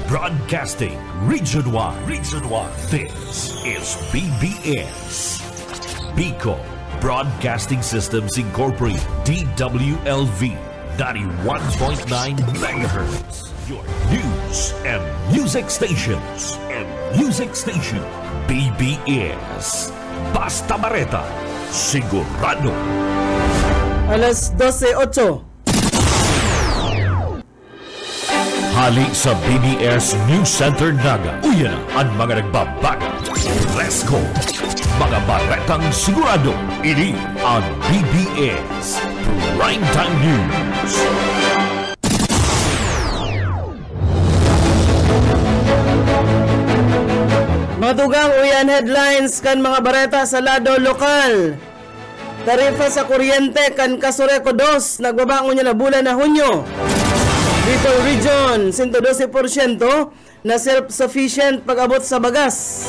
Broadcasting Region 1. This is BBS. Bicol Broadcasting Systems Incorporated. DWLV 91.9 MHz. Your news and music stations. BBS. Basta Bareta. Sigurado. Alas 12:08. Hali sa BBS News Center Naga. Uyan ang mga nagbabaga. Let's go! Mga baretang sigurado. Ini ang BBS Primetime News. Matugang uyan headlines kan mga bareta sa lado lokal. Tarifa sa kuryente kan Casoreco 2 nagbabangon niya na bulan na Hunyo. Bicol Region 112% na self-sufficient pag-abot sa bagas.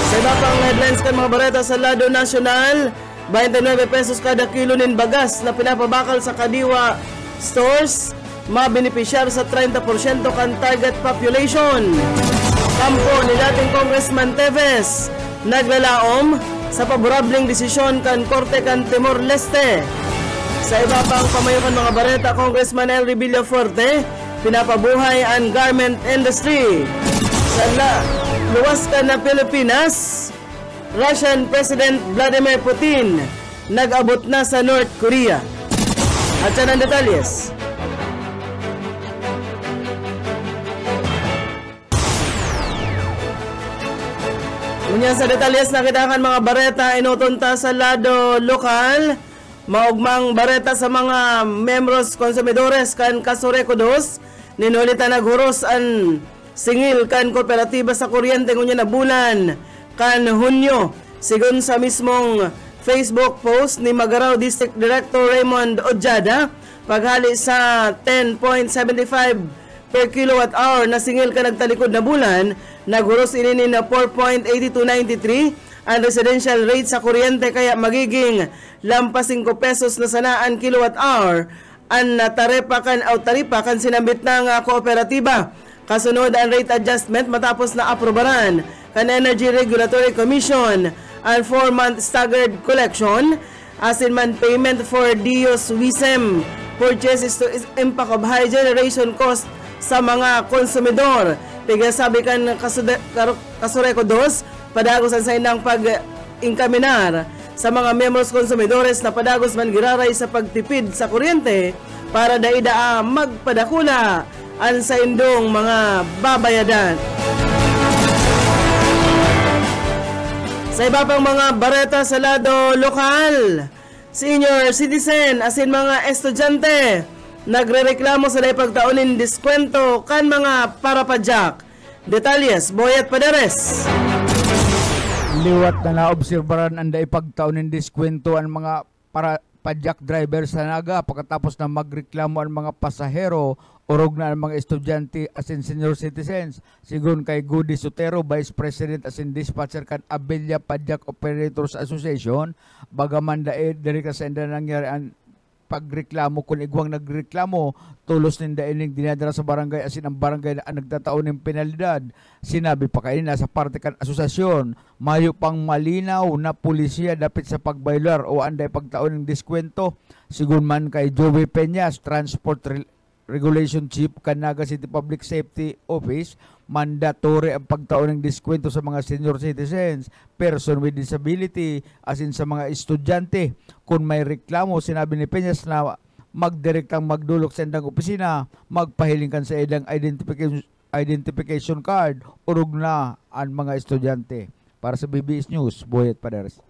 Sa iba pang headlines kan mga bareta sa lado nasyonal, 29 pesos kada kilo nin bagas na pinapabakal sa Kadiwa stores, mabenepisyar sa 30% kan target population. Kampo ni dating Congressman Teves naglalaom sa paborableng desisyon kan Korte kan Timor-Leste. Sa iba pang pamayukan mga bareta, Congressman Elry Villaforte pinapabuhay ang garment industry. Sa luwas ka na Pilipinas, Russian President Vladimir Putin nag-abot na sa North Korea. At yan ang detalyes. Ngunyan sa detalyes, nakita kan mga bareta inutunta sa lado lokal. Maugmang bareta sa mga membros konsumidores kan Casoreco 2 ninulitan naghuros ang singil kan kooperatiba sa kuryente ngunya na bulan kan Hunyo. Sigon sa mismong Facebook post ni Magaraw District Director Raymond Ojada, paghali sa 10.75 per kilowatt hour na singil ka nagtalikod na bulan, naghuros ini na 4.8293 ang residential rate sa kuryente, kaya magiging lampas 5 pesos na sanaan kilowatt hour ang taripakan o taripakan sinambit ng kooperatiba. Kasunod ang rate adjustment matapos na aprobaran kan Energy Regulatory Commission ang 4-month staggered collection as in man payment for DIOS WISEM purchases to impact of high generation cost sa mga konsumidor. Tigasabi kan Casoreco 2 padagos ang sainang pag-inkaminar sa mga membros konsumidores na padagos man giraray sa pagtipid sa kuryente para daida magpadakula ang saindong mga babayadan. Sa iba pang mga bareta sa lado lokal, senior citizen asin mga estudyante nagrereklamo sa pagtaunin diskwento kan mga parapadyak. Detalyes, Boyet Paderes. Liwat na naobserbaran ang daipagtaunin diskwento ang mga padyak driver sa Naga pagkatapos na magreklamo ang mga pasahero urog na ang mga estudyante asin senior citizens. Sigun kay Goody Sotero, Vice President asin dispatcher kan Abella Padyak Operators Association, bagaman diri ka sa enda nangyari ang pagreklamo kung igwang nagreklamo tulos ninda ining dinadala sa barangay asin ang barangay na nagtataon ng penalidad. Sinabi pa kanina sa parte kan asosasyon mayo pang malinaw na pulisya dapit sa pagbaylar o anday pagtaon ng diskwento. Sigun man kay Joey Peñas, Transport Regulation Chief kan Naga City Public Safety Office, mandatory ang pagtaon ng diskwento sa mga senior citizens, person with disability, asin sa mga estudyante. Kung may reklamo, sinabi ni Peñas na magdirektang magdulok sa endang opisina, magpahiling kan sa edang identification card, urog na ang mga estudyante. Para sa BBS News, Boyet Paderes.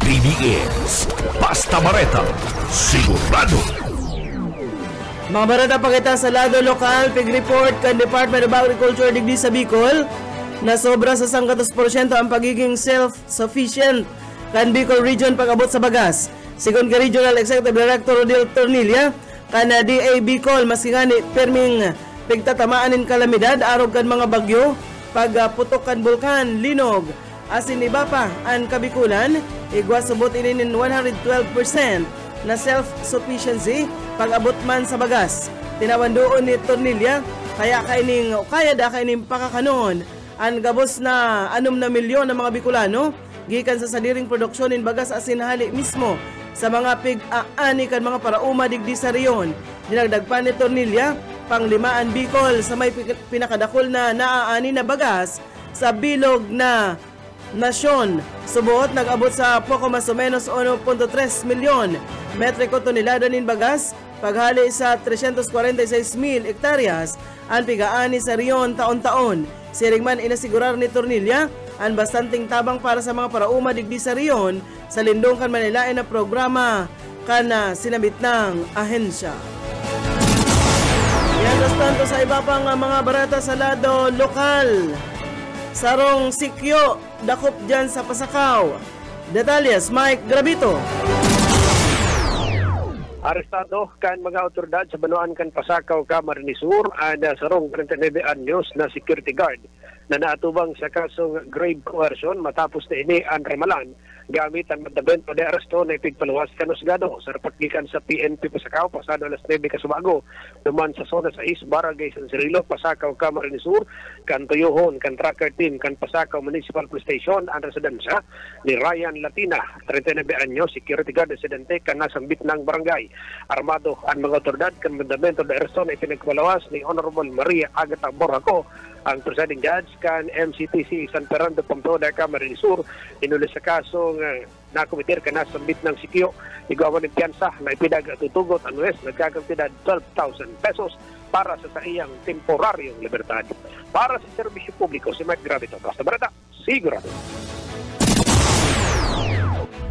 BBS Basta Bareta, sigurado. Mga barata pakita sa lado lokal, pig-report kan Department of Agriculture digdi sa Bicol na sobra sa 100% ang pagiging self-sufficient kan Bicol Region pag-abot sa bagas. Sigon kay Regional Executive Director Rodil Tornilla, kan DA Bicol maskingani perming pigtatamaanin kalamidad arog kan mga bagyo, pagputok kan bulkan, linog, asin iba pa ang kabikulan, igwa subot ilinin 112% na self-sufficiency pag-abot man sa bagas. Tinawan doon ni Tornilla kaya da kaining pakakanon ang gabos na 6 na milyon ng mga Bicolano gikan sa saliring produksyon in bagas asin hali mismo sa mga pig-aani kan mga parauma digdi sa riyon. Dinagdag pa ni Tornilla Panglimaan Bicol sa may pinakadakol na naaani na bagas sa bilog na nasyon. Subuot nag-abot sa poco mas o menos 1.3 milyon metriko tonelada nin bagas paghali sa 346,000 hektaryas ang pigaani sa riyon taon-taon. Siring man inasigurar ni Tornilla ang bastanting tabang para sa mga parauma digdi sa riyon sa lindong kan manilain na programa kana sinabit ng ahensya. Yan tanto sa iba pang mga barata sa lado lokal. Sarong sikyo dakop dyan sa Pasakaw. Detalles, Mike Gravito. Arestado kan mga otoridad sa Banuan kan Pasakaw, Camarines Sur ang sarong 39 anyos na security guard na naatubang sa kasong grave coercion matapos na ini ang remalan gamit ang mandamento de aresto na ipigpaluwas kanusgado sa rapatgikan sa PNP Pasakaw pasado alas 9 kasubago duman sa zona 6 Barangay San Cirilo, Pasakaw, Camarines Sur kan tuyuhon kan tracker team kan Pasakaw Municipal Police Station ang residensya ni Ryan Latina, 39 anyos, security guard residente kan nasambit ng barangay. Armado ang mga otoridad kan mandamento de aresto na ipinagpaluwas ni Honorable Maria Agata Borraco, ang presiding judge kan MCTC San Fernando Pamploda, Camarines Sur, inulis sa kasong nakomitir ka nasambit ng sikyo, igawan ng piyansa na ipidag at tutugot ang West nagkakantidad 12,000 pesos para sa iyang temporaryong libertad. Para sa serbisyo publiko, si Mike Gravito, Basta Barata, sigurado.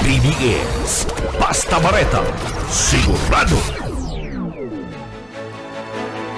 PBS Basta Bareta, sigurado.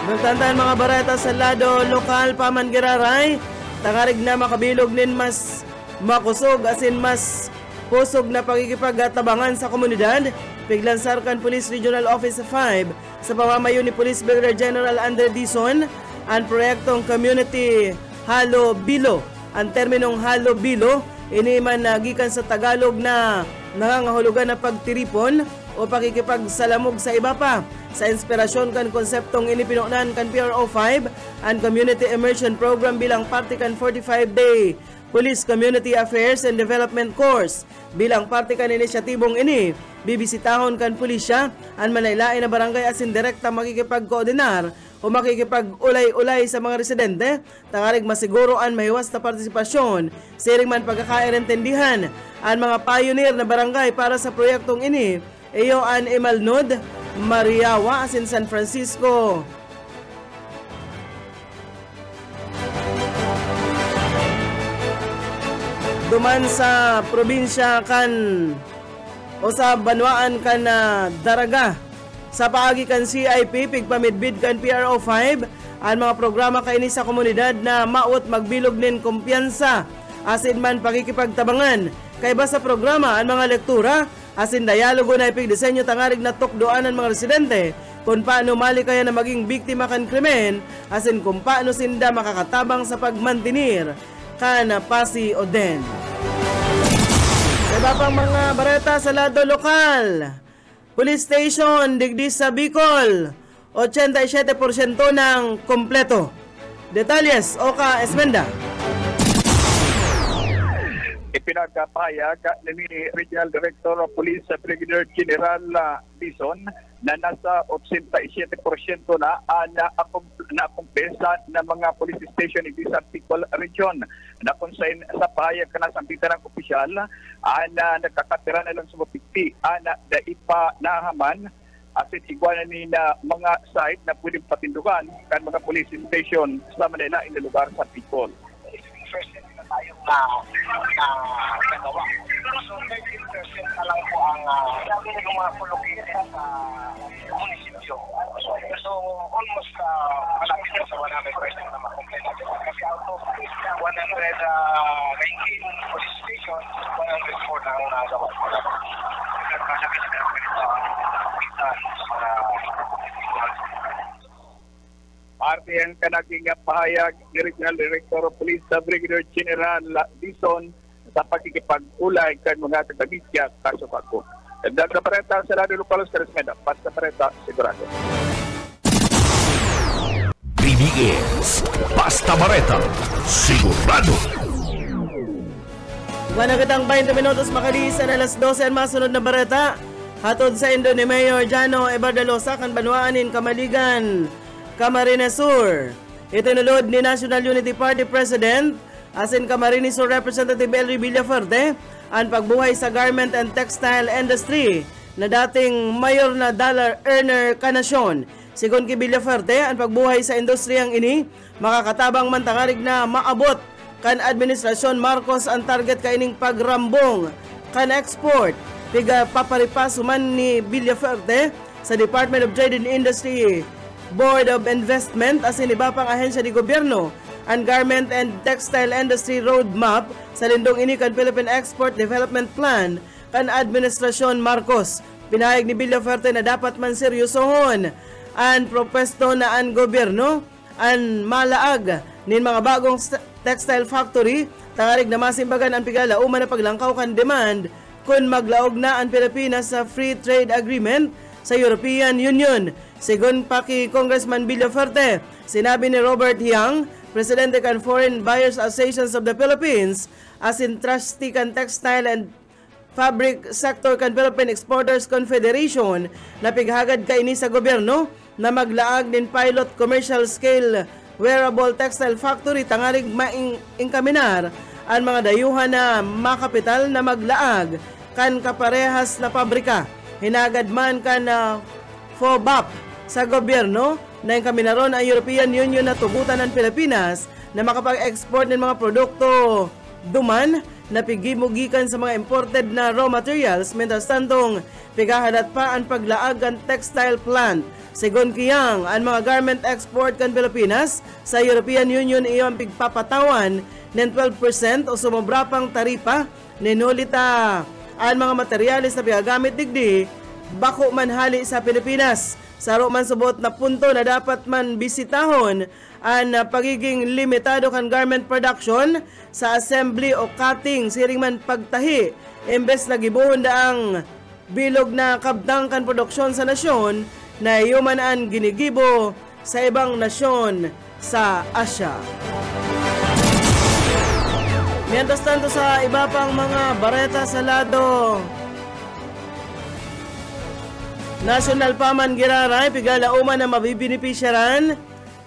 Nagtantaan mga barata sa lado lokal paman giraray, tangarig na makabilog nin mas makusog asin mas pusog na pagkikipagtabangan sa komunidad. Piglansarkan Police Regional Office 5 sa pamamayo ni Police Brigadier General Andre Dizon ang proyektong Community Halo Bilo. Ang terminong Halo Bilo iniman nagikan sa Tagalog na nangangahulugan na pagtiripon o pakikipagsalamog sa iba pa. Sa inspirasyon kan konseptong inipinunan kan PRO 5 ang Community Immersion Program bilang parte kan 45-day Police Community Affairs and Development Course. Bilang parte kan inisyatibong ini, bibisitahon kan pulisya ang manaylain na barangay asin direkta makikipag-koordinar o makikipag-ulay-ulay sa mga residente, tangarig masiguro ang mahiwas na partisipasyon, siring man pagkakaintindihan ang mga pioneer na barangay para sa proyektong ini, iyo ang Imalnud, Mariawa asin San Francisco. Duman sa probinsya kan o sa banwaan kan Daraga. Sa paagi kan CIP, pigpamidbid kan PRO 5, ang mga programa kaini sa komunidad na maot magbilog nin kumpiyansa, asin man pakikipagtabangan. Kay ba sa programa, ang mga lektura, asin dialogo na ipigdisenyo tangarig na tukdoan ng mga residente, kung paano mali kaya na maging biktima kan krimen, asin kung paano sinda makakatabang sa pagmantinir, kan Pasi Oden. Sa iba pang mga bareta sa lado lokal, Police Station, digdi sa Bicol, 87% ng kompleto. Detalles, Oka Esmenda. Ipinagpahayag ni Regional Director of Police Brigadier General Dizon na nasa 87% na nakumpesa ng mga police station in sa Bicol region. Na kung sa pahayag ka na sampitan ng opisyal, nakakatira na lang sa mapikti, na ipa nahaman asin iguanan ni na mga site na pwedeng patindukan kan mga police station sa Manila in lugar sa Bicol. First na tayong nagawa. So 13% na lang po ang mga kulokita sa munisipyo. So almost malapit na sa 100% na makumpleto. Kasi out of 119 police station, 104 na ang nagawa po lang. Nagkasakit na ganito Parte ang kanaging pahayag ni Regional Director of Police Brigadier General Dizon sa pagkikipag-ulay kan mga taga-media kaso ako. Dagdag na pareta sa Radio Lokal sa Resmeda. Basta pareta, sigurado. PBS PBS Basta Bareta, sigurado. Managatang 20 minutos makalisan alas 12 ang masunod na bareta. Hatod sa Indo ni Mayor Jano Ebardalosa kan Banwaanin, Kamaligan, Camarines Sur. Itinulod ni National Unity Party President asin Camarines Sur Representative Elry Villafuerte ang pagbuhay sa garment and textile industry na dating mayor na dollar earner kanasyon. Sigon kay Villafuerte, ang pagbuhay sa industriyang ini makakatabang mantangarig na maabot kan Administrasyon Marcos ang target kaining pagrambong kan export. Piga paparipas human ni Villafuerte sa Department of Trade and Industry Board of Investment asin iba pang ahensya ni gobyerno ang Garment and Textile Industry Roadmap sa lindong ini kan Philippine Export Development Plan kan Administrasyon Marcos. Pinahayag ni Villafuerte na dapat man seryosohon ang propesto na ang gobyerno ang malaag nin mga bagong textile factory tangarig na masimbagan ang pigala uman na paglangkaw kan demand kung maglaog na ang Pilipinas sa Free Trade Agreement sa European Union. Sigon pa kay Congressman Villafuerte, sinabi ni Robert Hiang, Presidente kan Foreign Buyers Associations of the Philippines, as in trustee kan Textile and Fabric Sector kan Philippine Exporters Confederation, na pighagad kaini sa gobyerno na maglaag din pilot commercial scale wearable textile factory tangarig maingkaminar ang mga dayuhan na makapital na maglaag kan kaparehas na pabrika. Hinagad man kan FOBAP sa gobyerno na inkaminaron ang European Union na tugutan ng Pilipinas na makapag-export ng mga produkto duman na pigimugikan sa mga imported na raw materials mentas tantong pigahadat pa ang paglaag ang textile plant. Sigon kiyang ang mga garment export kan Pilipinas sa European Union iyong pigpapatawan ng 12% o sumobra pang taripa ninulita ang mga materyales na pigagamit digdi bako man hali sa Pilipinas. Saro man subot na punto na dapat man bisitahon ang pagiging limitado kan garment production sa assembly o cutting siring man pagtahi imbes na gibuhon daang bilog na kabdang kan produksyon sa nasyon na yuman ang ginigibo sa ibang nasyon sa Asia. Mientras tanto sa iba pang mga bareta sa lado National Paman Giraray, pigala uman na mabibinipisyaran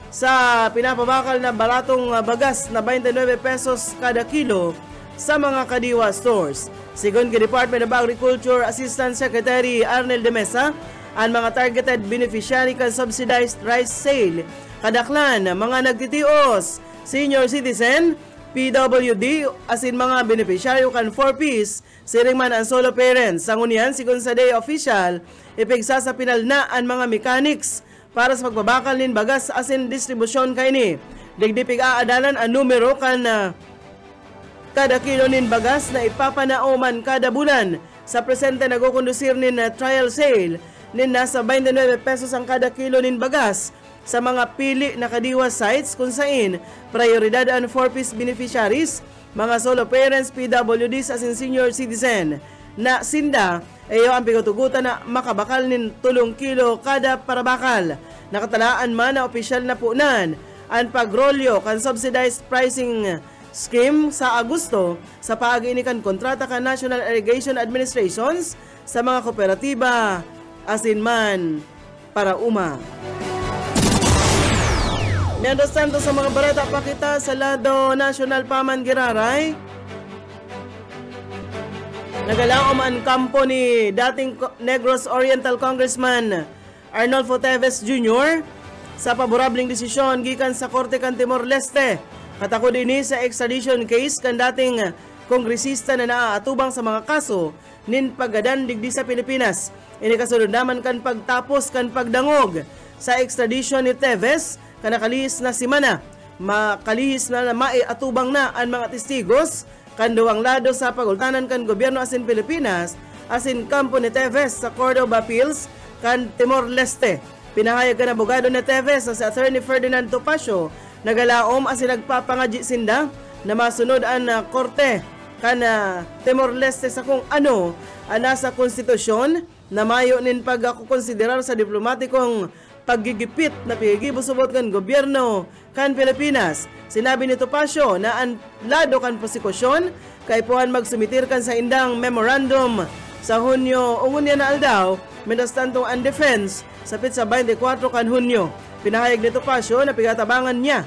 sa pinapabakal na baratong bagas na 29 pesos kada kilo sa mga kadiwa stores. Sigon kay Department of Agriculture Assistant Secretary Arnel de Mesa, ang mga targeted beneficiary kan subsidized rice sale kadaklan mga nagtitios, senior citizen, PWD, asin mga beneficiaryo kan 4Ps, siring man ang solo parents. Sangunyan, sigon sa day official, ipigsa sa pinal na ang mga mechanics para sa pagbabakal nin bagas asin distribusyon kaini. Digdipig aadalan ang numero kan kada kilo nin bagas na ipapanaoman kada bulan. Sa presente nagkukondusir nin trial sale nin nasa 29 pesos ang kada kilo nin bagas sa mga pili na kadiwa sites kung saan prioridad ang 4Ps beneficiaries, mga solo parents, PWDs asin senior citizen na sinda ayo ang pigutugutan na makabakal nin 3 kilo kada parabakal. Nakatalaan man na opisyal na punan ang pagrolyo kan subsidized pricing scheme sa Agosto sa paag-inikan kontrata kan National Irrigation Administrations sa mga kooperatiba asin man para uma. Mientras tanto sa mga bareta pakita sa lado National Paman Giraray, nagalaom ang kampo ni dating Negros Oriental Congressman Arnolfo Teves Jr. sa paborableng desisyon gikan sa Korte kan Timor-Leste. Katakod ini sa extradition case kan dating kongresista na naaatubang sa mga kaso nin paggadan digdi sa Pilipinas. Ini kasunod naman kan pagtapos kan pagdangog sa extradition ni Teves kanakalihis na simana. Makalihis na maiatubang na ang mga testigos kan duwang lado sa pagultanan kan gobyerno asin Pilipinas asin kampo ni Teves sa Court of Appeals kan Timor-Leste. Pinahayag kan abogado ni Teves sa Attorney Ferdinand Topacio nagalaom asin nagpapangadji sinda na masunod ang korte kan Timor-Leste sa kung ano nasa konstitusyon na mayo nin pagkukonsiderar sa diplomatikong paggigipit na pigibusubot kan gobyerno kan Pilipinas. Sinabi ni Topacio na ang lado kan prosekusyon kay puhan magsumitir kan sa indang memorandum sa Hunyo ungunya na aldaw, mientras tanto ang defense sa pitsa 24 kan Hunyo. Pinahayag ni Topacio na pigatabangan niya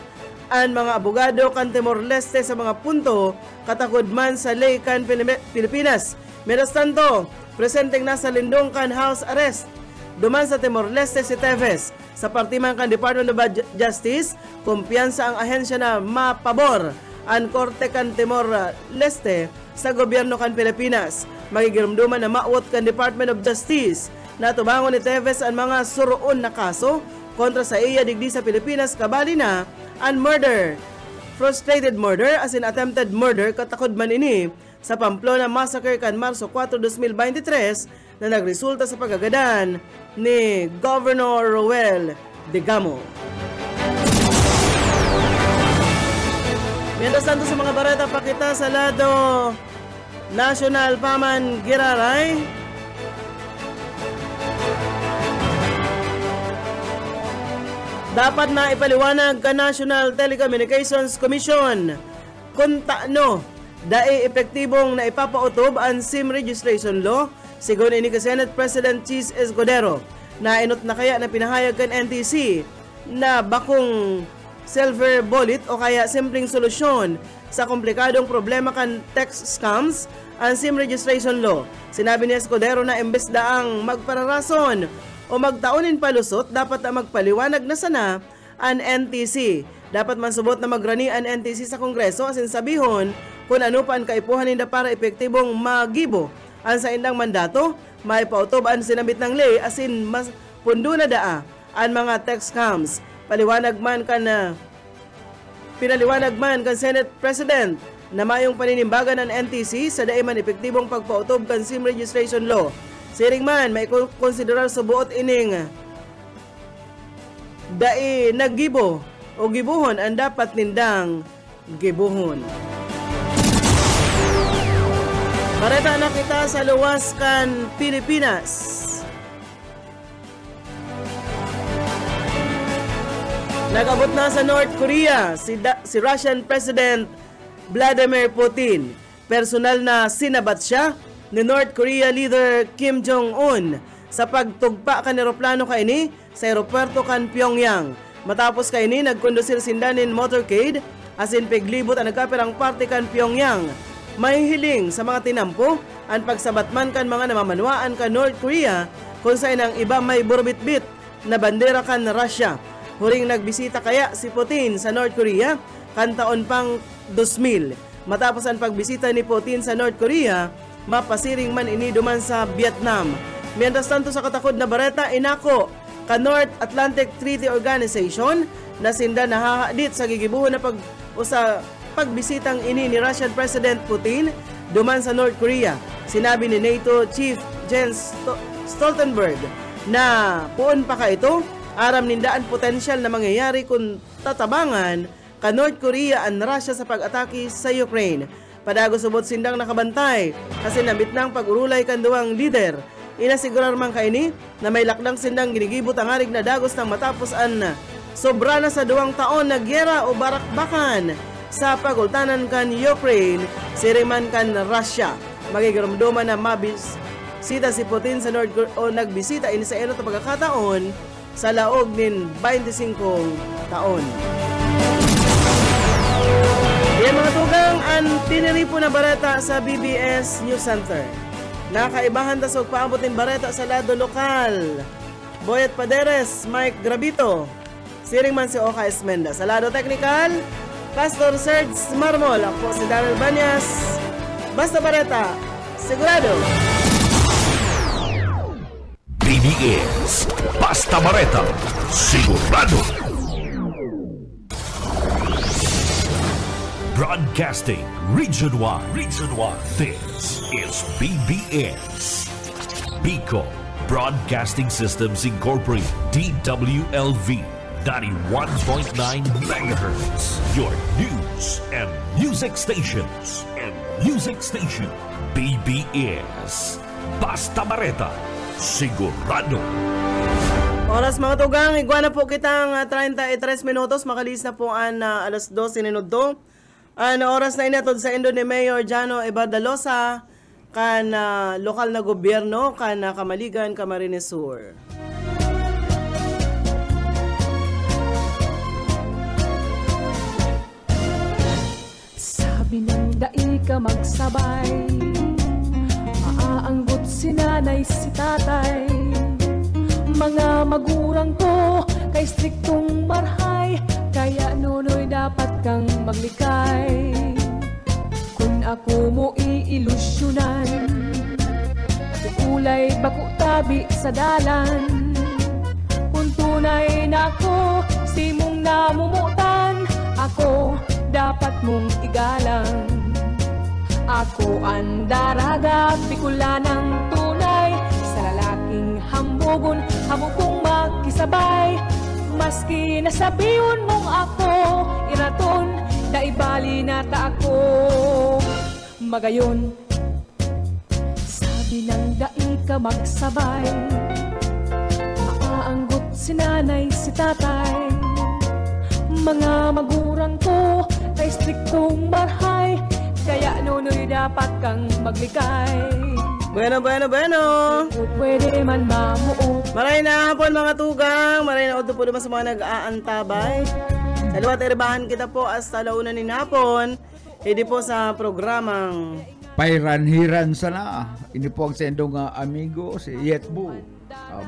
ang mga abogado kan Timor-Leste sa mga punto katakod man sa ley kan Pilipinas. Mientras tanto, presenteng nasa lindong kan house arrest duman sa Timor-Leste si Teves. Sa partiman kan Department of Justice, kumpiyansa ang ahensya na mapabor ang korte kan Timor-Leste sa gobyerno kan Pilipinas. Magigirumduman na maawot kan Department of Justice na tubangon ni Teves ang mga suroon na kaso kontra sa iya digdi sa Pilipinas, kabali na ang murder, frustrated murder as in attempted murder katakod man ini sa Pamplona Massacre kan Marso 4, 2023 na nagresulta sa pagagadan ni Governor Roel Digamo. Mientras tanto sa mga bareta pakita sa lado National Paman Giraray. Dapat na ipaliwanag ka National Telecommunications Commission kung taano dai epektibong na ipapautob ang SIM registration law sigon ini ka Senate President Chis Escudero na inot na kaya na pinahayag kan NTC na bakong silver bullet o kaya simpleng solusyon sa komplikadong problema kan text scams ang SIM registration law. Sinabi ni Escudero na imbes daang magpararason o magtaunin palusot, dapat na magpaliwanag na sana ang NTC. Dapat man subot na magrani ang NTC sa Kongreso asin sabihon kung ano pa ang kaipuhan ninda para epektibong magibo ang sa indang mandato, may pautob ang sinabit ng ley asin mas pundo na daa ang mga text scams. Pinaliwanag man kan Senate President na mayong paninimbagan ng NTC sa daiman epektibong pagpautob kan SIM registration law. Siring man, may konsiderar sa buot ining dai naggibo o gibuhon ang dapat nindang gibuhon. Bareta na kita sa luwas kan Pilipinas. Nagabot na sa North Korea si Russian President Vladimir Putin. Personal na sinabat siya ni North Korea leader Kim Jong-un sa pagtugpa kan eroplano kaini sa aeropuerto kan Pyongyang. Matapos kaini nagkondusir sindanin motorcade asin piglibot ang nagkapirang parte kan Pyongyang. May hiling sa mga tinampo ang pagsabatman kan mga namamanwaan kan North Korea kung saan ang iba may burbitbit na bandera kan Russia. Huring nagbisita kaya si Putin sa North Korea kan taon pang 2000. Matapos ang pagbisita ni Putin sa North Korea, mapasiring man ini duman sa Vietnam. Mientras tanto sa katakod na bareta, inako ka North Atlantic Treaty Organization na sinda nahahadit sa gigibuhon na pagbisitang ini ni Russian President Putin duman sa North Korea. Sinabi ni NATO Chief Jens Stoltenberg na puon pa ka ito, aram nindaan potensyal na mangyayari kung tatabangan ka North Korea ang Russia sa pag-atake sa Ukraine. Padago subot sindang nakabantay kasi nabit ng pag-urulay kan duwang lider. Inasigurar man kaini na may lakdang sindang ginigibot ang harig na dagos nang matapos ang sobra na sa 2 taon na gyera o barakbakan sa pagultanan kan Ukraine, siriman kan Russia. Magigiramduman na mabisita si Putin sa North Korea o nagbisita ini sa enot na pagkakataon sa laog nin 25 taon. Yan mga tugang ang tiniripo na bareta sa BBS News Center. Nakaibahan ta sa paabot ng bareta sa lado lokal. Boyet Paderes, Mike Grabito, siring man si Oka Esmenda. Sa lado technical, Pastor Serge Marmol. Ako si Daniel Banyas. Basta bareta, sigurado. BBS Basta Bareta, sigurado. Broadcasting Region 1. This is BBS. Bicol Broadcasting Systems Incorporated. DWLV 91.9 MHz. Your news and music stations. BBS Basta Bareta, sigurado. Oras mga tugang, iguana po kitang 33 minutos, makalis na po ang alas 12 minuto. Oras na inatod sa Indo ni Mayor Jano Ebardalosa, kan lokal na gobyerno, kan Kamaligan, Camarines Sur. Sabi ng dai ka magsabay, maaanggot si nanay si tatay. Mga magurang ko kay striktong marhay, kaya nunoy dapat kang maglikay. Kung ako mo iilusyonan, kulay bako tabi sa dalan. Kung tunay na ako, simong namumutan, ako dapat mong igalang. Ako ang daraga, pikula ng tunay, sa lalaking hambugon, hamog kong makisabay. Maski nasabihin mong ako, iraton, daibali na ta ako. Magayon, sabi ng dai ka magsabay, maaanggot si nanay si tatay. Mga magurang ko kay striktong marhay, kaya nunoy dapat kang maglikay. Bueno. Pwede man mamuot. Maray na hapon mga tugang, maray na odo po naman sa mga nag-aantabay. Sa luwat iribahan kita po hasta launa ni hapon, hindi po sa programang Pairanhiran sana. Ini po ang sendong amigo, si Yetbu.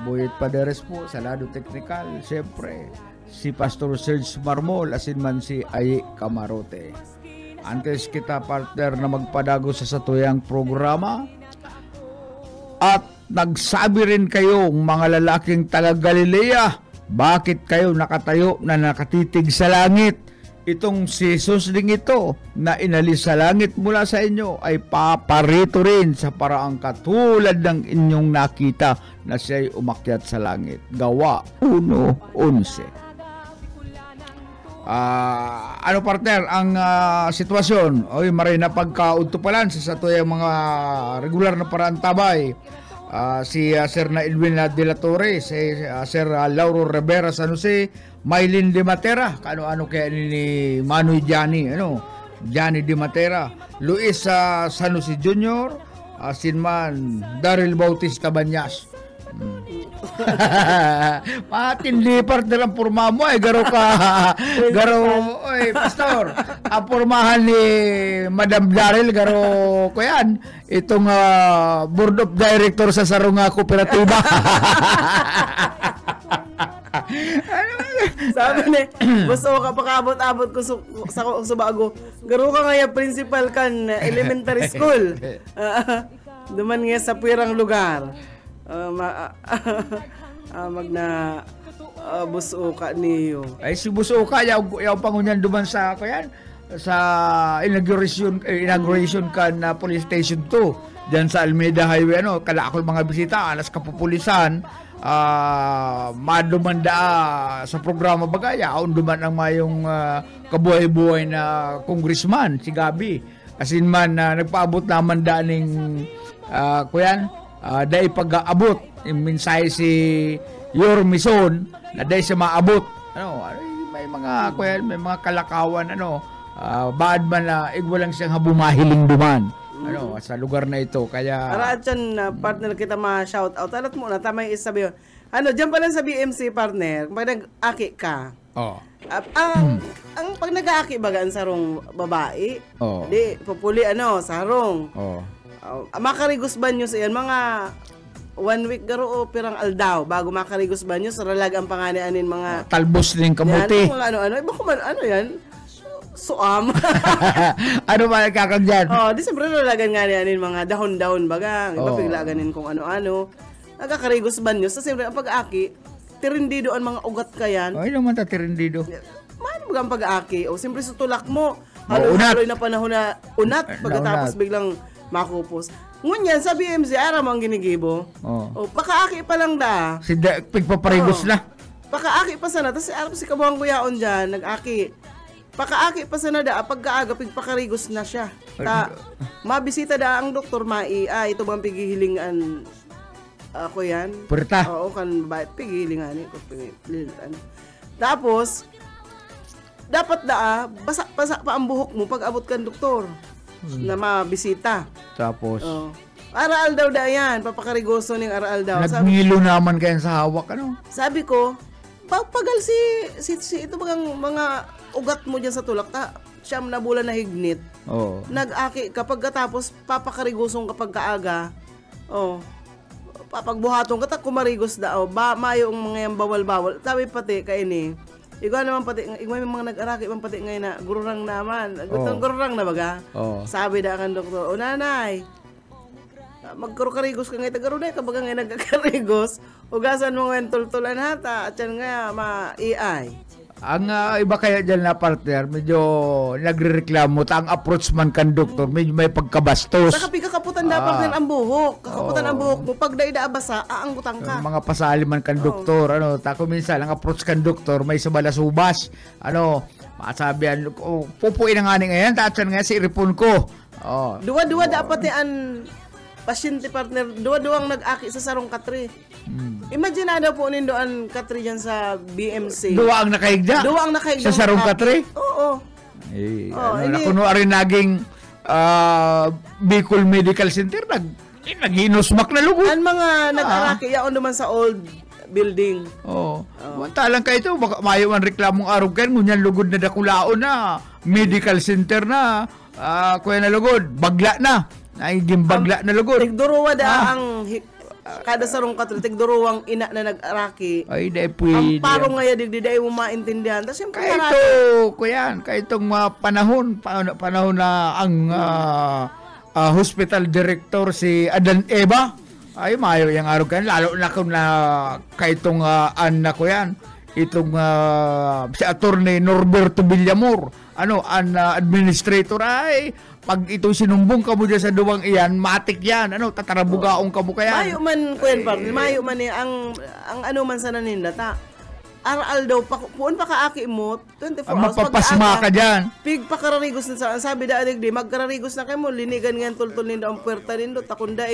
Buyit Paderes po, sa lado technical. Siyempre, si Pastor Serge Marmol, asin man si Ayi Camarote. Antes kita partner na magpadago sa satuyang programa. At nagsabi rin kayong mga lalaking taga Galilea, bakit kayo nakatayo na nakatitig sa langit? Itong si Jesus ding ito na inalis sa langit mula sa inyo ay paparito rin sa paraang katulad ng inyong nakita na siya'y umakyat sa langit. Gawa 1:11. Ano partner ang sitwasyon? Oy, maray na pagkaudtupalan sa satuyang mga regular na parantabay. Si Sir na Edwin de la Torre, si Sir Lauro Rivera San Jose, Maylin de Matera, ano kaya ni Manoy Johnny de Matera, Luis San Jose Jr., Sinman Daryl Bautista Banyas. Matindi partner ang porma mo garo oy pastor, ang pormahan ni Madam Daryl garo ko yan itong board of director sa Sarunga Kooperatiba. sabi ni gusto ka pakabot-abot ko sa bago garo ka nga principal kan elementary school. Duman nga sa pirang lugar. Magna busuka niyo. Ay si busuka yaw pangunyan duman sa kayan sa inauguration kan police station 2 diyan sa Almeida Highway kalakol mga bisita alas kapupulisan madumanda sa programa bagaya aun duman ang mayong kabuhay-buhay na congressman si Gabi asin man nagpaabot naman daning kuyan dahil pag-aabot yung mensahe si Yormison na dahil siya maabot may mga kalakawan baad man na igwalang siyang bumahiling duman sa lugar na ito kaya para dyan partner kita ma-shout out alat mo na tamay isabi yun dyan pa lang sa BMC partner pag nag-aki ka ang pag nag-aki bagaan sarong babae di pupuli sarong makarigos ba nyo sa yan mga 1 week garo o pirang aldaw bago makarigos ba nyo sa ralag ang panganianin mga talbos din kamuti yan, mga iba ko man yan suam ano ba nagkakagyan di siyempre ralagan nga niyanin mga dahon-dahon bagang iba piglaganin kung ano-ano nagkakarigos ba nyo sa siyempre ang pag-aki tirindido ang mga ugat ka yan ay naman ta tirindido maano ba ang pag-aki o siyempre sa tulak mo unat na panahon na unat pagkatapos biglang makupos. Ngunyan sa BMC, ara mo ang ginigibo. Pakaaki pa lang da. Pigpaparigos na. Pakaaki pa sana. Tapos ara si kabuhang kuyaon dyan, nag-aki. Pakaaki pa sana da, pagkaaga, pigpakarigos na siya. Mabisita da ang doktor, ito bang pigihilingan Ako yan. Purta. Oo, kan babae. Pigili nga ni. Tapos, dapat basa pa ang buhok mo pag abot kan doktor na mabisita. Tapos, Aral daw yan. Papakarigoso ng aral daw. nagmilo naman kayo sa hawak, ano? Sabi ko, pagal si ito mga ugat mo dyan sa tulak, siyam na bulan na hignit. Oo. Nag-aki kapag katapos papakarigosong kapag kaaga. Papagbuhatong katak kumarigos daw. Mayo ang mga yung bawal-bawal. Sabi pati kaini. Ikaw naman pati, may mga nag-araki man pati ngayon na gururang naman. Gururang na baga? Sabi da kan doktor, nanay, magkarukarigos ka ngayon, tagarunay ka baga ngayon nagkakarigos, ugasan mo ngayon tultulan hata, at yan nga, ma-EI. Ang iba kaya dyan na partner, medyo nagre-reklamo, ang approach man kan doktor, medyo may pagkabastos. Saka kakaputan dapat ang buhok. Kakaputan ang buhok mo, pag daida abasa, aanggutan ka. Mga pasali man kan doktor, tako minsan, ang approach kan doktor, may sabalasubas, masabihan, pupuin na nga ngayon, tatsan nga si iripon ko. Dua-dua dapat yan, pasyente partner, dua-duang nag-aki sa sarong katri. Imagine na daw po nindoan katri dyan sa BMC. Dua ang nakaigda? Dua ang nakaigda. Sa sarong katri? Oo. Nakuno rin naging Bicol Medical Center, naghinusmak na lugod. Ang mga nag-araki, yaon naman sa old building. Mantalang kayo ito, mayo ang reklamong araw kayo, ngunyan lugod na dakulaon na, medical center na, kuya na lugod, bagla na. Naging bagla na lugod. Tigduruwa ang kada sarong katri, tigduruwang ina na nag-araki. Ay, dahil pwede. Ang parong nga digdi dahil mo maintindihan. Tapos yung kaya itong panahon na ang hospital director si Adan Eva, ay mayo yung araw kan, lalo na kung kaitong anak ko yan, itong si Attorney Norberto Villamor, administrator, ay pag ito sinumbong ka mo dyan sa duwang iyan, matik yan, tatarabugaong ka mo kaya. Mayo man, mayo man ang man sa naninda, aral daw, puon pa kaaki mo, 24 hours, mapapasma ka dyan. Pig pa kararigos na sabi da adig di, magkararigos na kayo mo, linigan nga tultol ninda ang puwerta nindo, takunda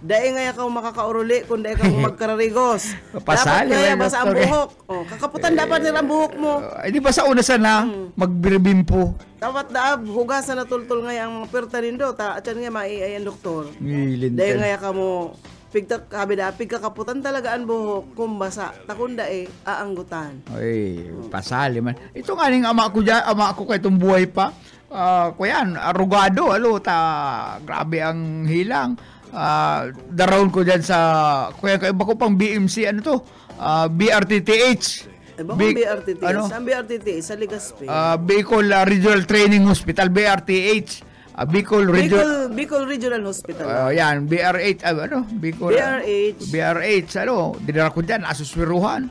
Dae nga ka makakauruli kung dae ka magkararigos. Dapat nga basa ang buhok. Kakaputan dapat nila ang buhok mo. Di ba sa una sana, magbiribimpo. Dapat hugasan na tultol nga ang puwerta nindo, at yan nga maiay ang doktor. Dae nga ka mo, pigkakaputan talaga ang buhok kung basa. Takunda aanggutan. Ay, pasali man. Ito nga ning ama ko kay itong buhay pa. Kuyan, arugado, grabe ang hilang. Daroon ko dyan sa kuya iba ko pang BMC BRTTH. BRTTH? Ang BRTTH sa Legazpi. Bicol Regional Training Hospital, BRTH. Bicol Regional Hospital. Yan, BRH, Bicol. BRH, dinara ko dyan, nasuswiruhan.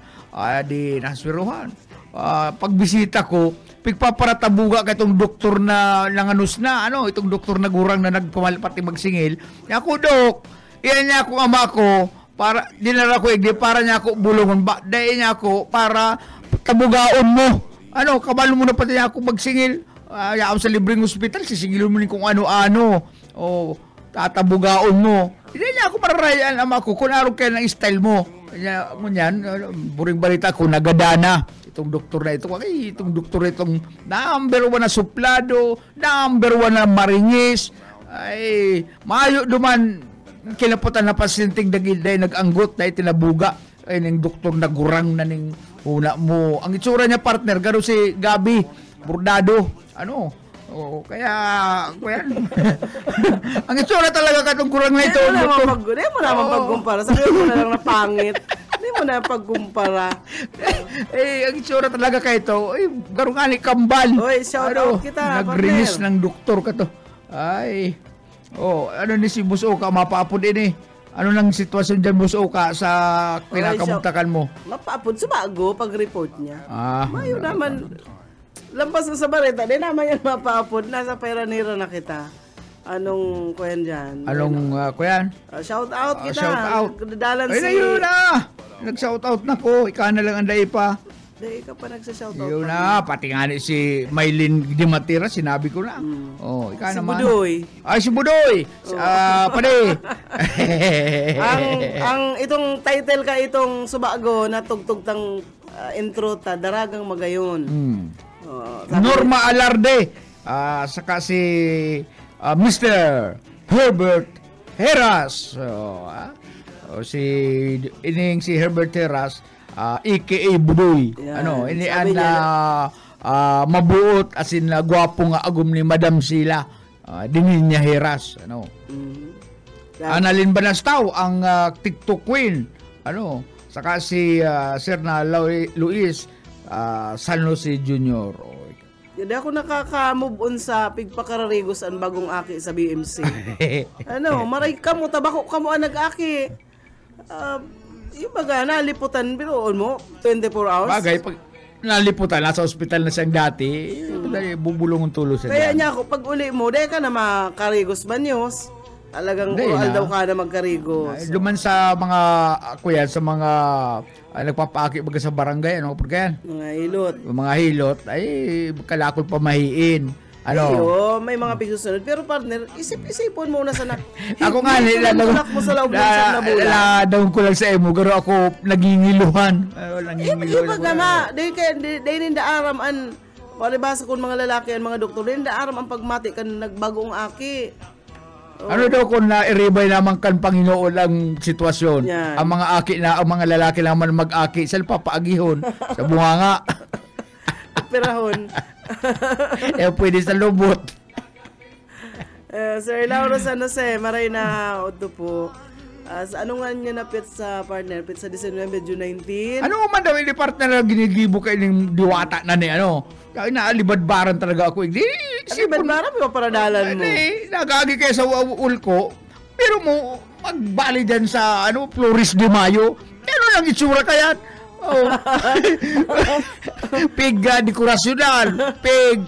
Pagbisita ko, pigpaparatabuga ka itong doktor na nanganus na, itong doktor na gurang na nagpamalpati magsingil. Ako, Dok, iyan niya ako ama ko, para, dinara ko para niya ako bulungon, dahil niya ako, para tabugaon mo. Kabalo mo na pati niya ako magsingil. Yaam sa libreng hospital, sisingilin mo rin kung ano-ano. Tatabugaon mo. Hindi niya ako mararayan, ama ko, kung araw kayo ng style mo. Ngunyan, buring balita ko, nagadana. Itong doktor na ito, itong doktor na itong number 1 na suplado, number 1 na maringis, ay, mayo duman, kilaputan na pasyenteng dagil dahil nag-anggot dahil tinabuga, ay, ng doktor na gurang na ning una mo. Ang itsura niya, partner, gano'n si Gabi, bordado, kaya ang itsura talaga katong kurang na ito. Hindi mo naman pagkumpara. Sabi mo na lang na pangit. Hindi mo na pagkumpara. Ang itsura talaga ka ito. Garong ani kambal. Oy, shout out kita. Nag-release ng doktor ka to. Ay. Ni si Busoka mapaapod ini. Ano nang sitwasyon dyan, Busoka, sa kinakamuntakan mo? Mapaapod sa bago pag-report niya. Mayo naman. Lampas na sa bareta, di naman yan mapaapod. Nasa pera-nira na kita. Anong kuyan dyan? Anong kuyan? Shout out kita. Shout out. Dalan ay, na yun na! Nag-shout out na ko. Ika na lang ang dahi pa. Dahil ka pa nagsashoutout. Yun na, pati nga ni si Maylin Di Matira, sinabi ko na. Oh, ikaw Si naman. Budoy. Ay, si Budoy! Pare! ang itong title ka itong subago na tugtog tang intro ta, Daragang Magayon. Norma Alarde. Saka si Mr. Herbert Heras. Si Herbert Heras, aka Budoy. Yan. Ini Sabi na mabuot as in gwapo nga agum ni Madam Sila. Dinin niya Heras. Annalyn Banastaw ang TikTok queen. Saka si Sir na Luis San Jose Jr. Hindi ako nakaka-move on sa pigpakararigos ang bagong aki sa BMC. Maray ka mo, tabako ka mo ang nag-aki. Yung baga, naliputan, biroon mo, 24 hours. Bagay, pag naliputan, nasa ospital na siyang dati, bubulong ang tulo siya. Kaya niya ako, pag uli mo, dahil ka na makarigos ba news? Talagang oral daw ka na magkarigos. Duman sa mga, kuya, sa mga nagpapaki baga sa barangay, pagkayan? Mga hilot. Mga hilot, ay kalakol pamahiin. May mga pigsusunod. Pero partner, isip-isipon mo na sa ako nga, mo sa loob ng siyam na bulan. Daon ko lang sa emo, pero ako nagingiluhan. Iba ka ma. Dahil hindi aram an, palibasa kung mga lalaki ang mga doktor, dahil hindi aram ang pagmati kan nagbagong aki. Daw kung na-iribay naman kan Panginoon ang sitwasyon. Yan. Ang mga lalaki naman mag-aki, sila papaagihon sa bunganga. Perahon. Pwede sa lubot. Sir Lauro San Jose, maray na oto po. Sa ano nga niya napit sa partner? Pit sa 19, June 19? Ano man daw yung partner na ginigibo kayo ng diwata na ni Kaya naalibadbaran talaga ako. Alibadbaran mo para dalan mo. Nagagi kayo sa ulko. Pero mo, magbali dyan sa Flores de Mayo. Ano lang itsura kaya? Pig dekorasyonal, pig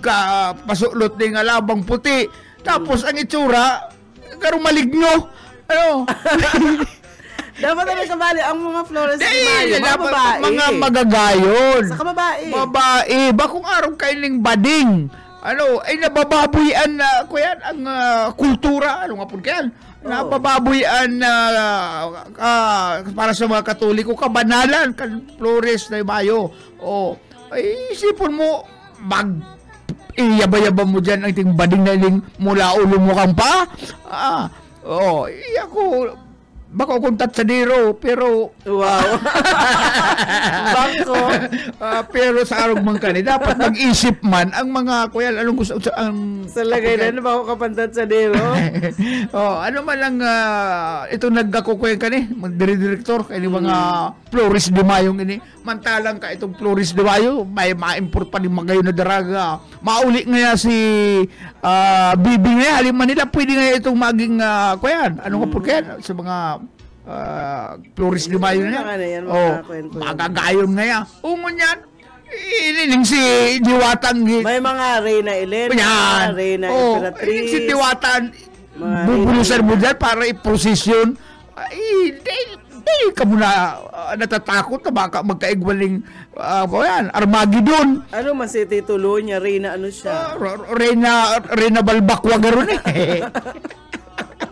pasuklot ng alabang puti. Tapos ang itsura, karong maligno. Dapat na kabali ang mga Flores de Mayo, mga babae. Mga magagayon. Saka babae. Babae. Bakong araw kailing bading. Ay nabababuyan na, kuya, ang kultura. Nga po kaya? Nabababuyan para sa mga Katoliko, kabanalan, kan Flores de Mayo. Ay isipon mo, iyaba-yaba mo dyan ang ting bading na iling mula ulo mo kang pa. Ako, baka akong tatsadero, pero... Wow! Bangko! Pero sa arog man ka, dapat mag-isip man ang mga, kuya, anong gusto... Sa lagay na, ba ako kapantadsadero? Ano man lang, ito nagkakukuyan ka ni, mag-director, kayo mga Flores de Mayo ini. Mantalang ka itong Flores de Mayo, may ma-import pa ni magayon na daraga. Mauli nga si Bibi nga, haliman nila, pwede nga itong maging, kuya, ano ka po kaya, sa mga Flores de Mayo na yan. Magagayon nga yan. Ungon yan. Inining si Diwatan. May mga Reyna Elena, Reyna Imperatriz. Si Diwatan, bubulusan mo dyan para i-prosesyon. Di ka muna natatakot na baka magkaigwaling Armageddon. Ano man si titulo niya? Reyna ano siya? Reyna Balbakwa garon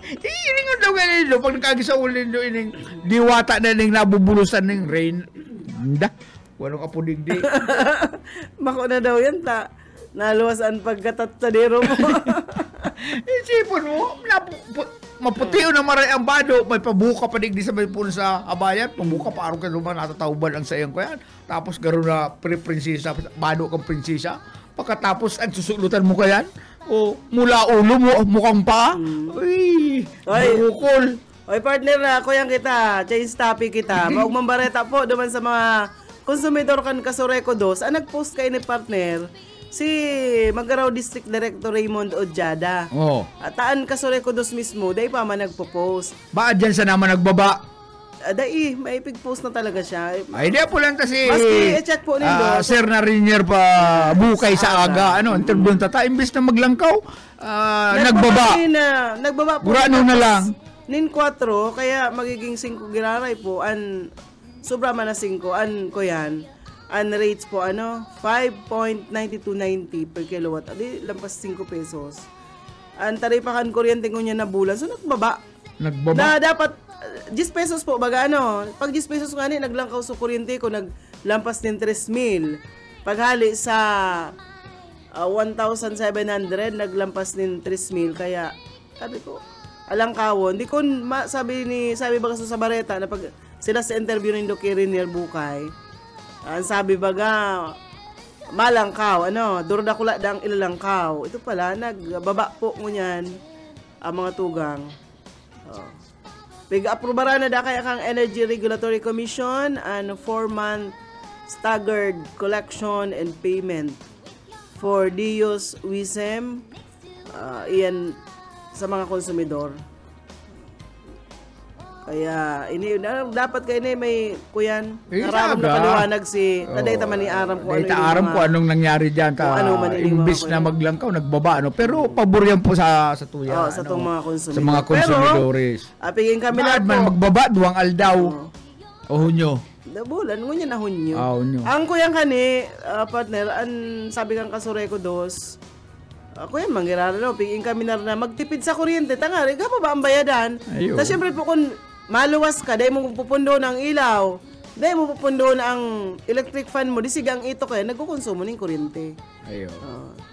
Iningon daw ganito, pag nagkagisa ulin do ining diwata na ning nabubulusan ning rain. Walang apudigdi. Mako na daw yan ta. Naluwasan pagkatatsadero mo. Isipon mo, maputiyo na maray ang bado, may pabuka pa digdi sa may puno sa abayan, pabuka pa araw ka naman natatauban ang sayang ko yan. Tapos garo na prinsesa, bado kang prinsesa. Pagkatapos ang susulutan mo kayan, mula ulo mo, mukhang pa. Uy, bukol. Oy partner na, kuyang kita, change topic kita. Maugmang bareta po naman sa mga konsumidor kan Kasureko 2. Ang nag-post kayo ni partner, si Magaraw District Director Raymond Ojada. At taan Kasureko 2 mismo, dahil pa man nagpo-post. Ba, dyan sa naman nagbaba? Dai, may pig-post na talaga siya. Ay, di po lang kasi maski i-check po nilo. Sir na Rinier pa bukay sa aga. Interview tata, imbes na maglangkaw, nagbaba. Nagbaba po. Gurano na lang. Nin 4, kaya magiging 5 giraray po. Sobra man na 5, ko yan. Ang rates po, 5.9290 per kilowatt. Adi, lampas 5 pesos. Ang taripakan kuryente ko niya na bulan. So, nagbaba. Na dapat, 10 pesos po, baga pag 10 pesos nga naglangkaw sa kuryente ko, naglampas din 3,000. Paghali sa 1,700, naglampas din 3,000. Kaya, sabi ko, alangkawon. Di ko, sabi baga sa Bareta, na pag sila sa interview ng Doc Irinier Bukay, ang sabi baga, malangkaw, duradakula dang ilalangkaw. Ito pala, nagbaba po ngunyan ang mga tugang. Pig-aprobara na da kaya kang Energy Regulatory Commission and 4-month staggered collection and payment for DIOS WISM, iyan sa mga konsumidor. Kaya dapat kayo may kuyan aram na paliwanag si nadayta man ni Aram ko anong nangyari diyan imbis na maglangkaw nagbaba pero pabor yan po sa tuya sa tong mga konsumidor. Sa mga konsumidores. Apigin kami na man magbaba duwang aldaw o Hunyo. Bulan ngunya na Hunyo. Ang kuyan kani partner sabi kang Kasureko dos. Ako yan, manggirara pigin kami na magtipid sa kuryente. Tangari, ka pa ba ang bayadan? Tapos syempre po kung maluwas ka, dahil mo pupundo ng ilaw, dahil mo pupundo ng electric fan mo, di sigang ito kaya, nagkukonsumo ng kuryente.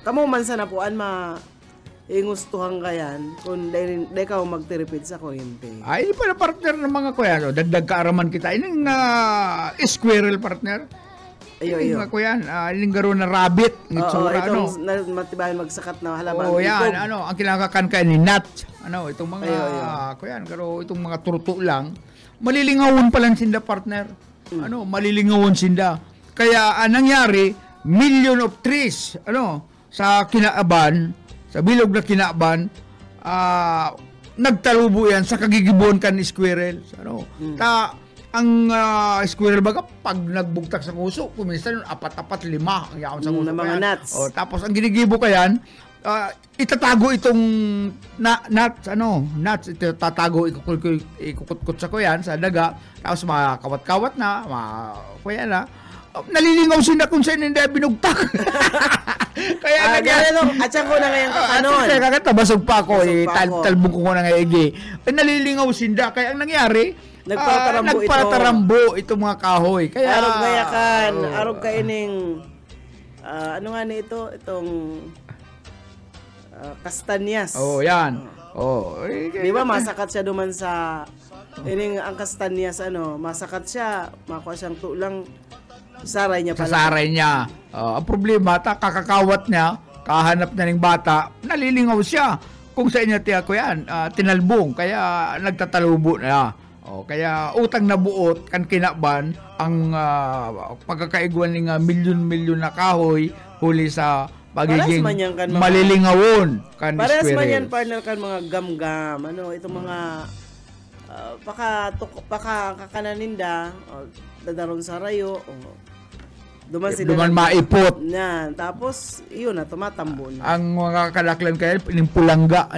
Kamo man sana po, ingustuhan ka yan, kung dahil ka magtiripid sa kuryente. Ay, pala partner ng mga kuya, dagdag kaaraman kita. Ining squirrel partner. Ining mga kuya, ining garo na rabbit. Itong matibayan magsakat na halaman. Yan, ang kinakakan ka ni nut. Itong mga kuya, garo itong mga turto lang. Malilingawon pa lang sinda partner. Malilingawon sinda. Kaya nangyari, million of trees, sa Kinaaban, sa bilog na Kinaaban, nagtalubo yan sa kagigibon kan squirrel. Ang squirrel baga, pag nagbugtak sa kuso, kuminsan 4-5 ang yaon sa kuso. Mga nuts. Tapos ang ginigibo ka yan, itatago itong nuts, itatago, ikukutkot sa kuyan, sa daga, tapos makakawat-kawat na, kuya na, nalilingaw sila kung saan hindi binugtak. Kaya at saan ko na ngayon kakanon. Kaya kakatabasog pa ako, talbong ko na ngayon. Nalilingaw sila, kaya ang nangyari, nagpatarambo itong mga kahoy. Kaya arog ka ining ano nga ni itong kastanyas. Yan. Di ba masakat siya duman sa ining ang kastanyas masakat siya, makuha siyang tulang saray niya pala. Sa saray niya. Ang problema kakakawat niya, kahanap niya ng bata, nalilingaw siya. Kung sa inyo tiya ko yan, tinalbong, kaya nagtatalubo na. Kaya utang na buot kan Kinaaban ang pagkakaiguan ng milyon-milyon na kahoy huli sa pagiging malilingawon kan Pares man yan partner kan mga gamgam itong mga kakananinda dadaron sa rayo duman maipot yan tapos yun na tumatambo na. Ang mga kalaklan kaya pulangga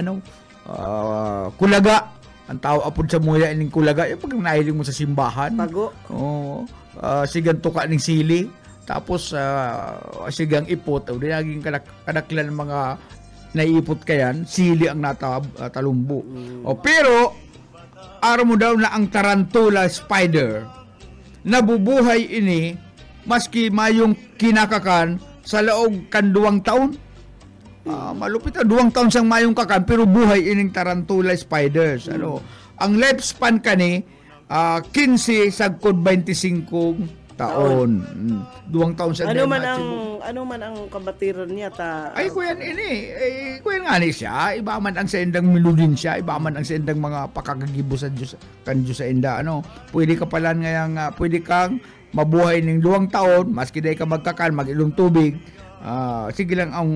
kulaga ang tao apod sa muya ining kulaga pag nailing mo sa simbahan pago sigang tuka ning sili tapos sigang ipot naging kadaklan ng mga naiipot kayan sili ang natalumbo pero araw mo daw na ang tarantula spider nabubuhay ini maski mayong kinakakan sa loob kan 2 taon. Malupit na 2 taon sang mayong kakan pero buhay ining tarantula spiders. Ang lifespan kani 15 sagkod 25 taon. 2 taon sa ano man ang kabatiran niya ay kuyan ini kuyan nga ni siya iba man ang sa indang miludin siya iba man ang sa indang mga pakagagibo sa Diyos kan Diyos sa inda pwede ka pala ngayang pwede kang mabuhay ning 2 taon maski day ka magkakan mag-ilong tubig. Sige lang ang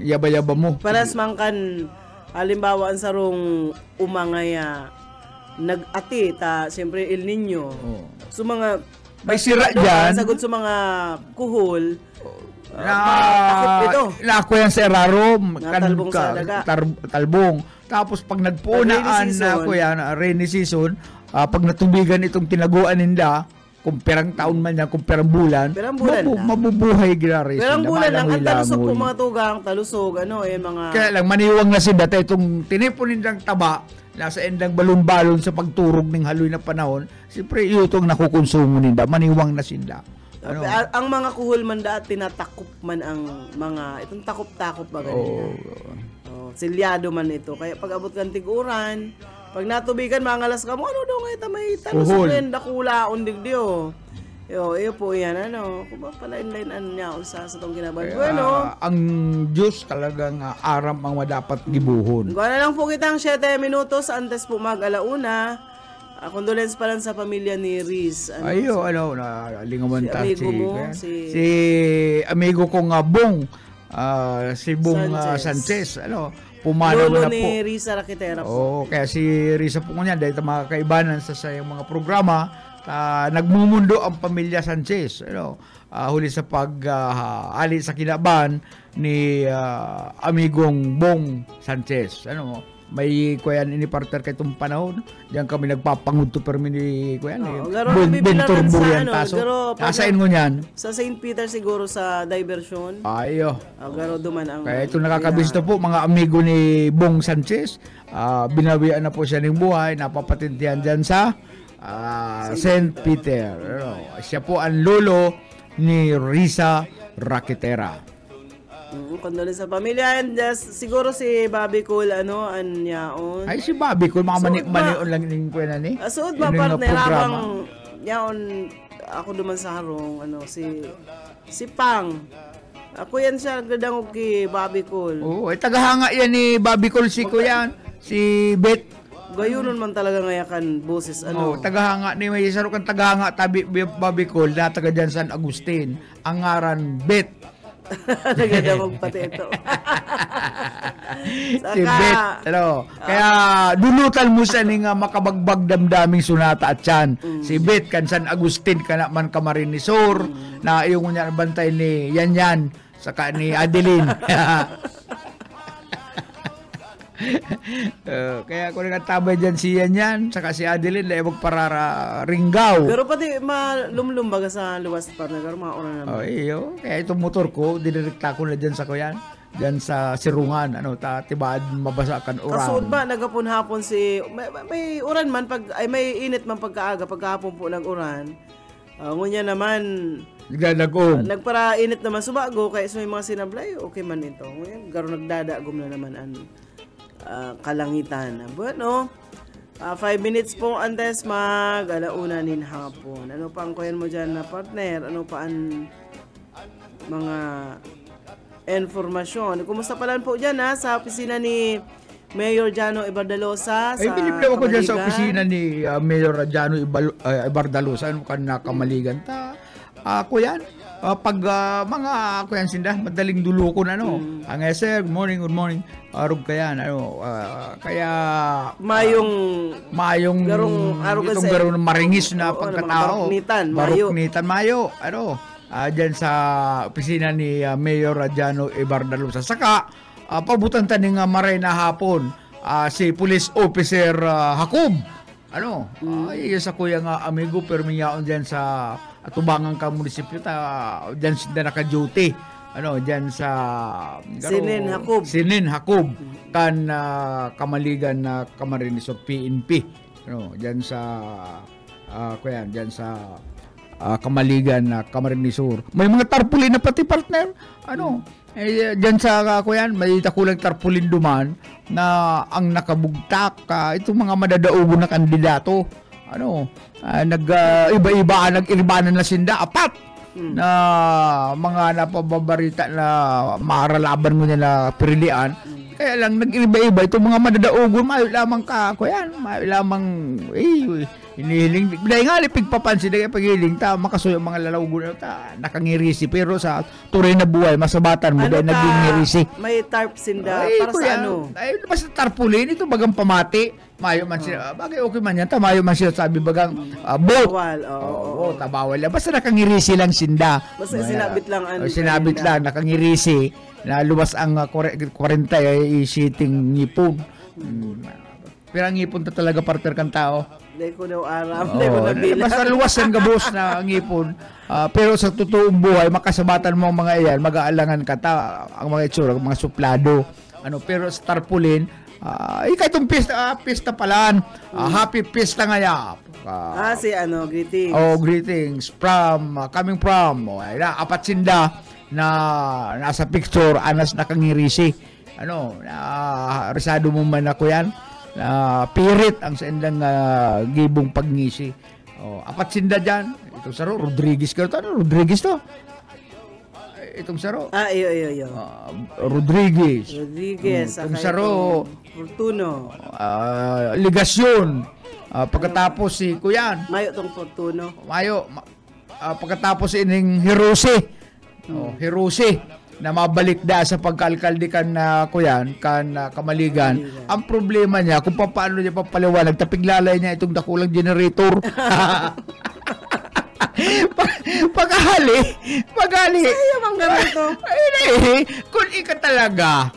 yaba-yaba mo. Paras man kan halimbawa ang sarong umangaya nag-ati siyempre El Nino. So mga may sira diyan sagod sa mga kuhol ako yan sa Erarom talbong sa daga talbong tapos pag nagpunaan na ako yan rainy season pag natubigan itong tinaguan ninda kung perang taon man yan, kung perang bulan, Perang bulan lang. mabubuhay ginari. Pero ang bulan lang, ang talusog po mga tugang, talusog, mga... Kaya lang, maniwang na sila dati itong tinipunin ng taba, nasa endang balon-balon sa pagturog ng haloy na panahon, siyempre itong nakukonsumo nila, maniwang na sila. Ang mga kuhol man daat, tinatakop man ang mga, itong takop-takop ba ganyan? Silyado man ito. Kaya pag abot kang tiguran, pag natubigan, mangalas ka mo, ano daw ngayon, may talusog rin, dakula, undig diyo. Iyo po yan, kung ba pala inline niya sa itong kinaban. Bueno, ang Diyos talagang aram ang madapat gibuhon. Gawin na lang po kitang 7 minutos antes po mag-alauna. Condolence pa lang sa pamilya ni Riz. Lingawan si amigo kong Bong, si Bong Sanchez, pumanaw Lolo na po. ni Risa Rakitera po. Kaya si Risa po niyan, dahil mga kaibanan sa mga programa, nagmumundo ang pamilya Sanchez, huli sa pag-ali sa kinaban ni amigong Bong Sanchez. May kuyan ini partner kay itong panahon. Diyan kami nagpapangudto permi ni kuyan. Bentor Buriantaso. Kasain mo niyan? Sa St. Peter siguro sa diversion. Ayo. Garo duman ang... Kaya ito nakakabisto po mga amigo ni Bong Sanchez. Binawian na po siya ng buhay. Napapatintihan dyan sa St. Peter. Siya po ang lolo ni Risa Rakitera. Condolence sa pamilya. And siguro si Bobby Cole, anyaon. Ay, si Bobby Cole, mga manion lang yung kuya ni. Suod ba, partner, habang yaon, ako duman sa harong, si Pang. Ako yan siya, nagdadangog kay Bobby Cole. Tagahanga yan ni Bobby Cole, si kuya, si Beth. Gayunon man talaga ngayakan boses, tagahanga ni may saro kan tagahanga tabi Bobby Cole, taga dyan San Agustin, ang ngaran Beth. Nagadamog pati ito. Si Beth, kaya dulutan mo siya ni nga makabagbag damdaming sunata at yan. Si Beth kan San Agustin kana man Camarinesor, na yung niya bantay ni Yan saka ni Adeline. Kaya ako nagtabay dyan si Yan saka si Adeline na magparara ringgaw. Pero pati lumbaga sa luwas partner, mga oras naman. Kaya itong motor ko dinirekta ko na dyan sa kuyan, dyan sa sirungan, tibad mabasakan uran. Kasud ba nagapon hapon si may uran man may init man pagkaaga, pagkahapon po nag-uran. Ngunya naman nagpara init naman subago, kaya may mga sinablay okay man ito. Ngayon garo nagdadagom na naman kalangitan. Bueno, 5 minutes po antes mag-alauna nin hapon. Ano pa ang kuyan mo dyan na partner? Ano pa ang mga informasyon? Kumusta pala po dyan sa opisina ni Mayor Jano Ibardalosa? Ay, biniblaw ako dyan sa opisina ni Mayor Jano Ibardalosa. Ano ka nakamaligan? Ako yan. Pag mga ako yan sinda, madaling dulukon ang sir, good morning, arog ka yan, kaya mayong garong maringis na pagkatao, baroknitan mayo, dyan sa opisina ni Mayor Jano Ibardalosa. Saka pabutan taning maray na hapon si Police Officer Hakob, sa kuya nga amigo permiyaon dyan sa atubangan ka munisipyo dyan sila naka-duty dyan sa Sinin Hakob kan kamaligan na Camarinesor PNP dyan sa dyan sa kamaligan na Camarinesor. May mga tarpulin na pati partner dyan sa may takulang tarpulin duman na ang nakabugtak itong mga madadaugo na kandidato nag-iba-ibanan na sinda apat na mga napababarita na maaralaban mo nila pirilian. Kaya lang nag-iba-iba itong mga madadaugon, mayo lamang mayo lamang hinihiling. Dahil nga pigpapansin na paghiling makasuyo mga lalaugon nakangirisi, pero sa tuloy na buhay masabatan mo dahil naging ngirisi. May tarp sinda para sa basta tarpulin ito bagang pamati. Mayo man sila, bagay okay man yan, mayo man sila sabi bagang boat. Bawal. Basta nakangirisi lang sinda. Basta sinabit lang sinabit lang, nakangirisi na luwas ang 40 ay isiting ngipon. Pero ang ngipon talaga partner kang tao. Di ko daw aram, di ko Oh, nabilang. basta luwas yan gabos na ngipon. Pero sa totoong buhay, makasabatan mo ang mga iyan, mag-aalangan ka ang mga itsura, mga suplado. Pero sa tarpaulin, kahit itong pista palaan, happy pista ngaya. Greetings. Greetings coming from, apat sinda na nasa picture, anas nakangirisi. Risado mo man ako yan. Pirit ang sa indang gibong pagngisi. Apat sinda dyan. Itong saro, Rodriguez ka ito. Rodriguez to? Itong saro. Iyo. Rodriguez. Itong saro. Fortuno. Ligasyon. Pagkatapos si Kuyan. Mayo tong Fortuno. Pagkatapos ining Hirose. Hirose. Na mabalik da sa pagkalkaldi kan Kuyan, Kamaligan. Ang problema niya, kung paano niya papaliwanag, tapiglalay niya itong dakulang generator. Paghali. Ayaw ang ganito. Kung ika talaga,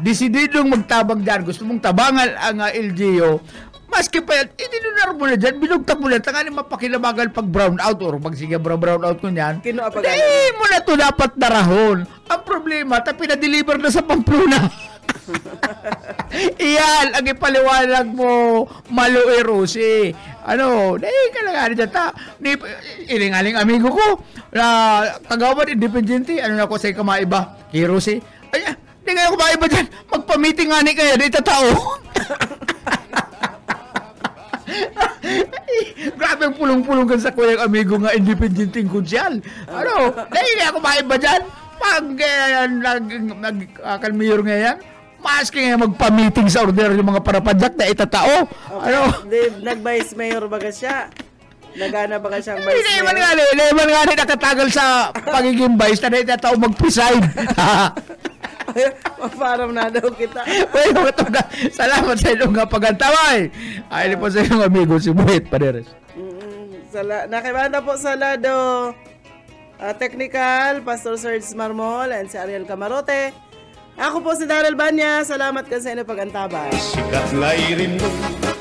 desididong magtabang dyan, gusto mong tabangan ang LGU, maski pa yan, idinunar mo na dyan, binugtap mo na, tanganin mapakinabagal pag brown out or pag sige brown out ko niyan, hindi mo na ito dapat darahon. Ang problema, pinadeliver na sa Pamplona. Iyan, ang ipaliwanag mo, Malo Erosi. Ka lang dyan iling-aling amigo ko, na kagawan independente, na ko sa kamaiba, Erosi. Ay, hindi nga ako maiba dyan, magpa-meeting nga ni kaya, di tatao. Grabe ang pulong-pulong kan sa kuyang amigo nga independenteng kunsyal. Dahil ako maiba dyan. Pag nag-kalmayor ngayon, maski nga magpa-meeting sa order yung mga parapadyak na itatao. Nag-vice mayor baga siya? Nagana baga siyang vice mayor? Hindi man nga nakatagal sa pagiging vice na itatao mag-preside. Maparam na daw kita. Salamat sa inyong pagantaway. Ay, po sa inyong amigo si Buhit Paderes. Nakibanda po sa lado technical, Pastor Serge Marmol and si Ariel Camarote. Ako po si Daryl Banya. Salamat ka sa inyong pagantabay. Sikat nga irin mo,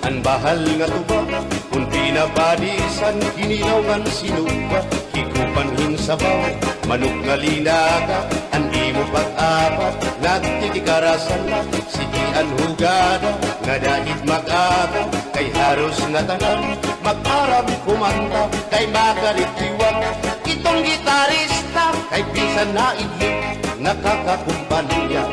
ang bahal nga tuba, kung pinabadisan, ginilaw nga sinuba, hikupan hinsabaw, manok nga linaga, andi mo pag-apat, nagtitikarasan lang, sigian hugada, nga dahit mag-aga, kay haros nga tanan, mag-aram kumanta, kay makaritiwan, itong gitarista, kay bisan na idli, nakakakumpanya,